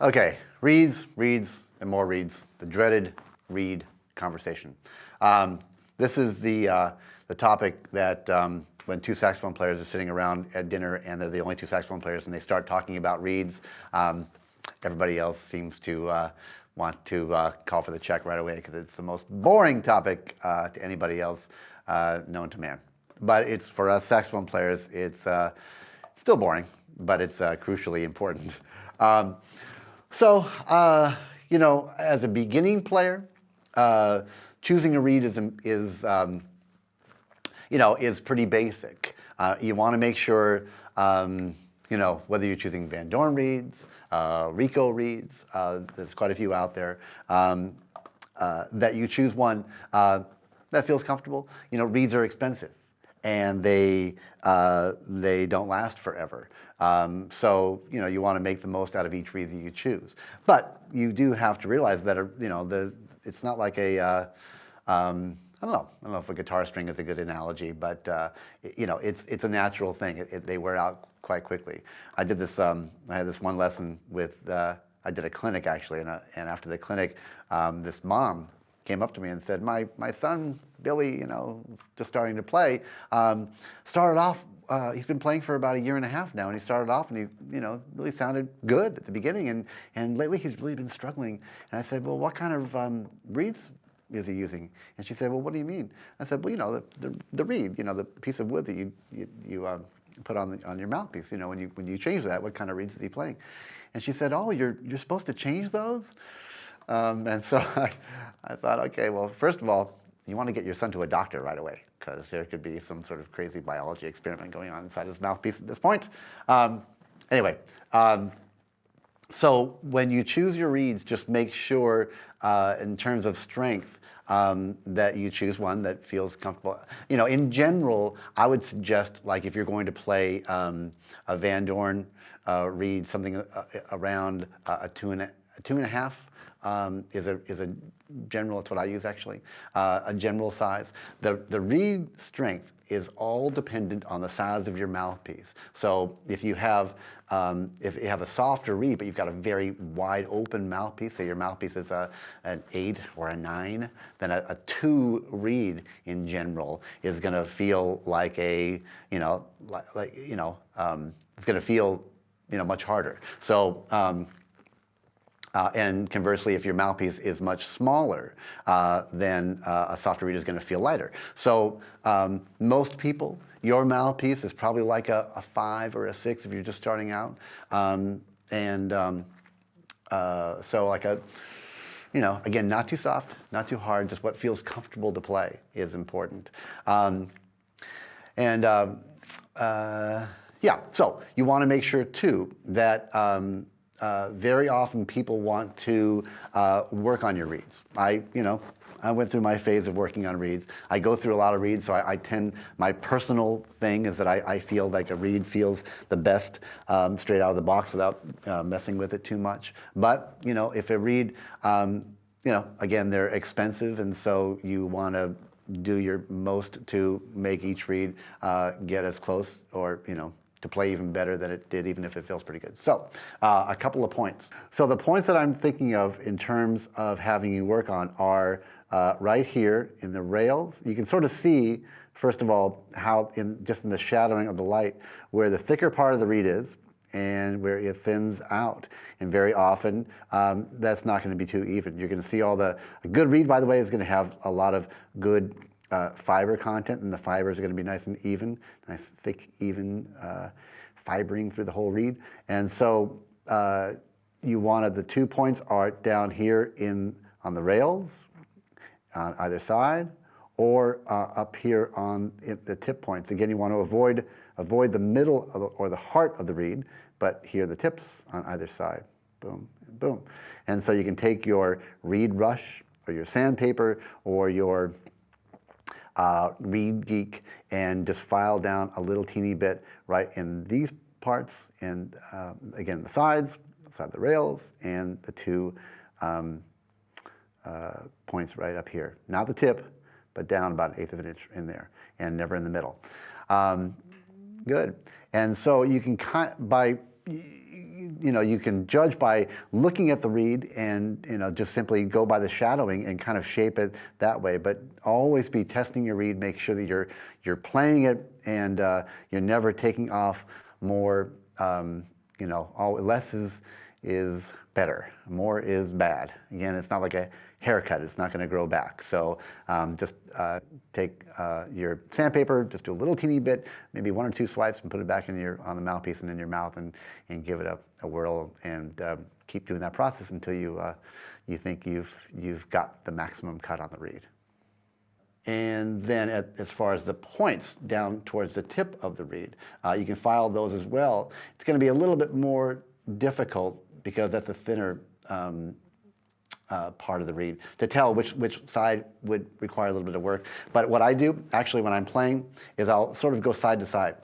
Okay, reeds, and more reeds. The dreaded reed conversation. This is the topic that when two saxophone players are sitting around at dinner and they're the only two saxophone players and they start talking about reeds, everybody else seems to want to call for the check right away because it's the most boring topic to anybody else known to man. But it's for us saxophone players, it's still boring, but it's crucially important. So, as a beginning player, choosing a reed is pretty basic. You want to make sure, whether you're choosing Van Dorn reeds, Rico reeds, there's quite a few out there, that you choose one that feels comfortable. Reeds are expensive, and they don't last forever. So you want to make the most out of each reed that you choose. But you do have to realize that it's not like a I don't know if a guitar string is a good analogy, but it's a natural thing. They wear out quite quickly. I did this. I had this one lesson with. I did a clinic actually, and after the clinic, this mom came up to me and said, my son Billy, just starting to play, started off. He's been playing for about 1.5 years now, and he started off and he really sounded good at the beginning, and lately he's really been struggling. And I said, well, what kind of reeds is he using? And she said, well, what do you mean? I said, well, the reed, the piece of wood that you put on your mouthpiece. When you change that, what kind of reeds is he playing? And she said, oh, you're supposed to change those? And so I thought, okay, well, first of all, you want to get your son to a doctor right away, because there could be some sort of crazy biology experiment going on inside his mouthpiece at this point. So when you choose your reeds, just make sure, in terms of strength, that you choose one that feels comfortable. In general, I would suggest, like, if you're going to play a Van Dorn reed, something around a 2.5 is a general. It's what I use actually. A general size. The reed strength is all dependent on the size of your mouthpiece. So if you have a softer reed, but you've got a very wide open mouthpiece, say your mouthpiece is an 8 or a 9, then a 2 reed in general is going to feel like it's going to feel much harder. So. And conversely, if your mouthpiece is much smaller, then a softer reed is going to feel lighter. So most people, your mouthpiece is probably like a 5 or a 6 if you're just starting out. So like again, not too soft, not too hard, just what feels comfortable to play is important. So you want to make sure too that very often people want to work on your reeds. I went through my phase of working on reeds. I go through a lot of reeds, so my personal thing is that I feel like a reed feels the best straight out of the box without messing with it too much. But, if a reed, again, they're expensive, and so you want to do your most to make each reed get as close or, to play even better than it did, even if it feels pretty good. So a couple of points. So the points that I'm thinking of in terms of having you work on are right here in the rails. You can sort of see, first of all, how just in the shadowing of the light, where the thicker part of the reed is and where it thins out. And very often, that's not going to be too even. You're going to see a good reed, by the way, is going to have a lot of good fiber content, and the fibers are going to be nice and even, nice thick, even fibering through the whole reed. And so you wanted the 2 points are down here on the rails on either side, or up here on the tip points. Again, you want to avoid the middle or the heart of the reed, but here are the tips on either side. Boom, boom. And so you can take your reed brush or your sandpaper or your reed geek and just file down a little teeny bit right in these parts, and again the sides of the rails, and the 2 points right up here. Not the tip, but down about 1/8 of an inch in there, and never in the middle. Good. And so you can you can judge by looking at the reed and just simply go by the shadowing and kind of shape it that way. But always be testing your reed, make sure that you're playing it and you're never taking off more. Less is better. More is bad. Again, it's not like a haircut. It's not going to grow back. So just take your sandpaper, just do a little teeny bit, maybe 1 or 2 swipes, and put it back on the mouthpiece and in your mouth, and give it a whirl, and keep doing that process until you think you've got the maximum cut on the reed. And then as far as the points down towards the tip of the reed, you can file those as well. It's going to be a little bit more difficult because that's a thinner part of the reed to tell which side would require a little bit of work. But what I do actually when I'm playing is I'll sort of go side to side.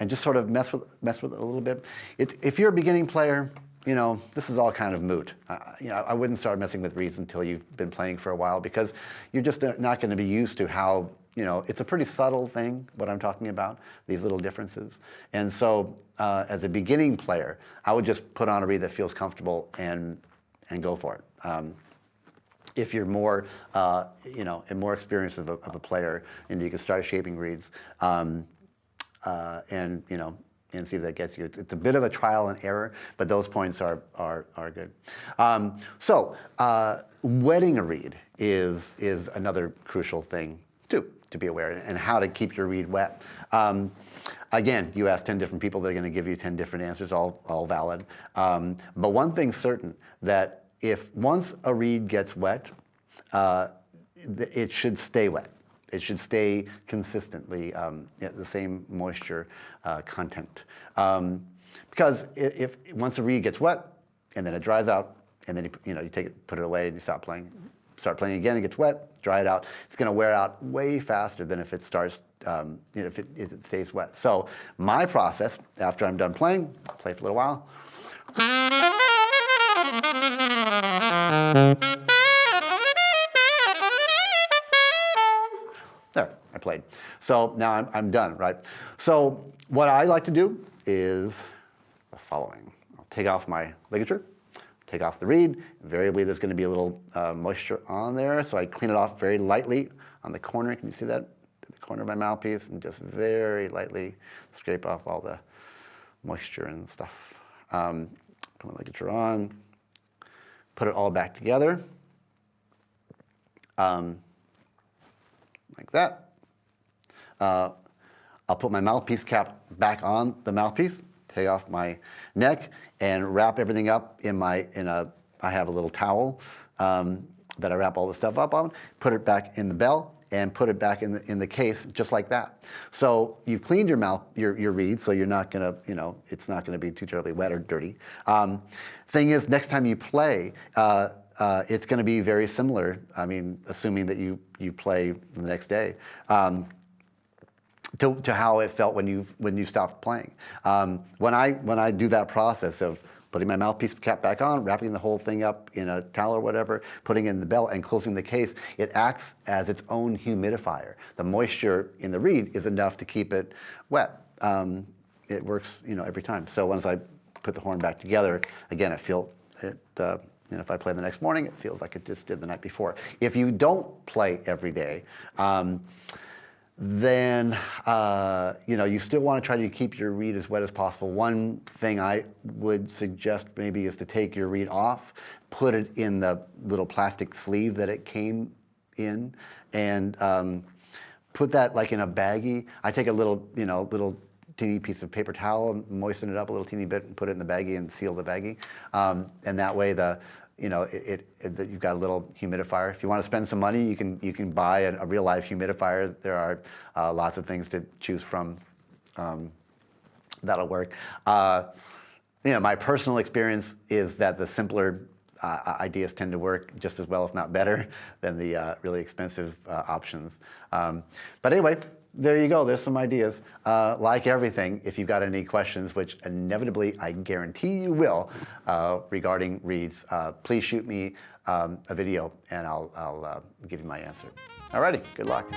And just sort of mess with it a little bit. If you're a beginning player, this is all kind of moot. I wouldn't start messing with reeds until you've been playing for a while, because you're just not going to be used to how, it's a pretty subtle thing, what I'm talking about, these little differences. And so as a beginning player, I would just put on a reed that feels comfortable and go for it. If you're more, and more experienced of a player, and you can start shaping reeds, and see if that gets you. It's a bit of a trial and error, but those points are good. Wetting a reed is another crucial thing too, to be aware, and how to keep your reed wet. Again, you ask 10 different people, they're going to give you 10 different answers, all valid. But one thing's certain, that if once a reed gets wet, it should stay wet. It should stay consistently at the same moisture content. Because if once a reed gets wet and then it dries out, and then you take it, put it away, and you start playing again, it gets wet, dry it out, it's going to wear out way faster than if it starts, if it stays wet. So my process, after I'm done playing, I'll play for a little while. There, I played. So now I'm done, right? So what I like to do is the following. I'll take off my ligature, take off the reed. Invariably, there's going to be a little moisture on there, so I clean it off very lightly on the corner. Can you see that? The corner of my mouthpiece, and just very lightly scrape off all the moisture and stuff. Put my ligature on, put it all back together. Like that. I'll put my mouthpiece cap back on the mouthpiece, take off my neck, and wrap everything up I have a little towel that I wrap all the stuff up on, put it back in the bell, and put it back in the case, just like that. So you've cleaned your reed, so you're not gonna, it's not gonna be too terribly wet or dirty. Thing is, next time you play, it's going to be very similar. I mean, assuming that you play the next day, to how it felt when you stopped playing. When I do that process of putting my mouthpiece cap back on, wrapping the whole thing up in a towel or whatever, putting it in the bell, and closing the case, it acts as its own humidifier. The moisture in the reed is enough to keep it wet. It works, every time. So once I put the horn back together, again, if I play the next morning, it feels like it just did the night before. If you don't play every day, then you still want to try to keep your reed as wet as possible. One thing I would suggest maybe is to take your reed off, put it in the little plastic sleeve that it came in, and put that like in a baggie. I take a little teeny piece of paper towel, moisten it up a little teeny bit, and put it in the baggie and seal the baggie. And that way you've got a little humidifier. If you want to spend some money, you can buy a real life humidifier. There are lots of things to choose from. That'll work. My personal experience is that the simpler ideas tend to work just as well, if not better, than the really expensive options. But anyway, there you go. There's some ideas. Like everything, if you've got any questions, which inevitably I guarantee you will, regarding reeds, please shoot me a video and I'll give you my answer. Alrighty, good luck.